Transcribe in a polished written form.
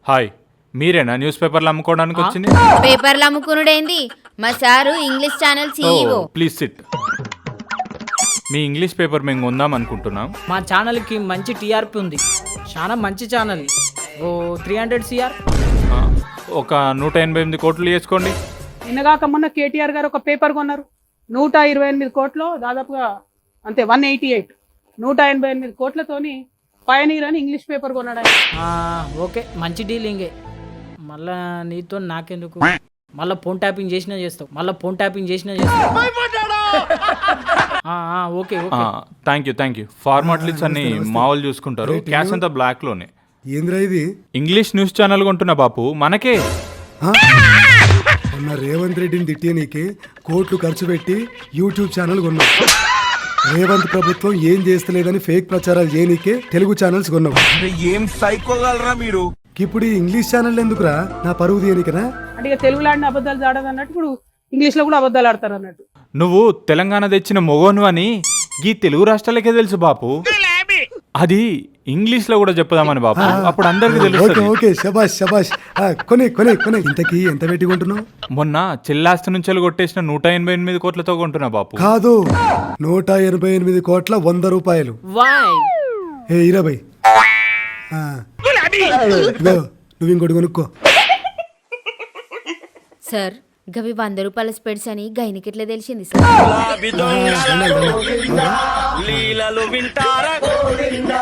Hi, మీరేనా news పేపర్లు అమ్ముకోవడానికి వచ్చింది? పేపర్లు అమ్ముకునుడేంది? మా sir English channel CEO. Please SIT. Me English paper మేము కొందాం అనుకుంటున్నాం. మా ఛానల్కి మంచి టీఆర్పీ ఉంది, చాలా మంచి ఛానల్. ఓ 300 CR. ఒక 188 కోట్లు చేసుకోండి. నిన్నగాక మొన్న కేటీఆర్ గారు ఒక పేపర్ కొన్నారు 128 కోట్లు, దాదాపుగా అంతే 188 188 కోట్లతోని పయనీర్ అని ఇంగ్లీష్ పేపర్ కొన్నాడు ఆయన. ఓకే, మంచి డీలింగే. మళ్ళా నీతో నాకెందుకు? మళ్ళీ ఫోన్ ట్యాపింగ్ చేసినా చేస్తావు. Okay okay. Thank you. Formalities అన్ని మామూలు చూసుకుంటారు. క్యాష్ అంతా బ్లాక్ లోనే. ఏంద్రా ఇది? ఇంగ్లీష్ న్యూస్ ఛానల్ కొంటున్నా బాపు, మనకే. మొన్న రేవంత్ రెడ్డిని తిట్టేనీకి కోట్లు ఖర్చు పెట్టి యూట్యూబ్ ఛానల్ కొన్నావు. రేవంత్ ప్రభుత్వం ఏం చేస్తలేదని ఫేక్ ప్రచారాలు చేయనీకే తెలుగు ఛానల్స్ కొన్నావు. ఏం సైకోగలరా మీరు? ఇప్పుడు ఈ ఇంగ్లీష్ ఛానల్ ఎందుకురా? నా పరువు తీయనికనా? అంటే ఇక తెలుగులో ఆడిన అబద్ధాలు ఆడదు అన్నట్టు ఇప్పుడు ఇంగ్లీష్ లో కూడా అబద్ధాలు ఆడతారు అన్నట్టు. నువ్వు తెలంగాణ తెచ్చిన మొగోను అని ఈ తెలుగు రాష్ట్రాలకే తెలుసు బాపు. అది ఇంగ్లీష్ లో కూడా చెప్పుదామని బాపు, అప్పుడు అందరికి ఓకే తెలుస్తుంది. ఓకే, శబాష్ శబాష్. కొనే ఇంతకీ ఎంత పెట్టి కొంటున్నావు? మొన్న చెల్లాస్తి నుంచి కొట్టేసిన 188 కోట్లతో కొంటున్నా బాపు. కాదు, 188 కోట్ల 100 రూపాయలు. వాయ్ 20. నువ్వు ఇంకోటి కొనుక్కో. సార్ గవి 100 రూపాయల స్పెడ్స్ అని గైనికెట్లా తెలిసింది సార్? లీలలు వింటారా గోవిందా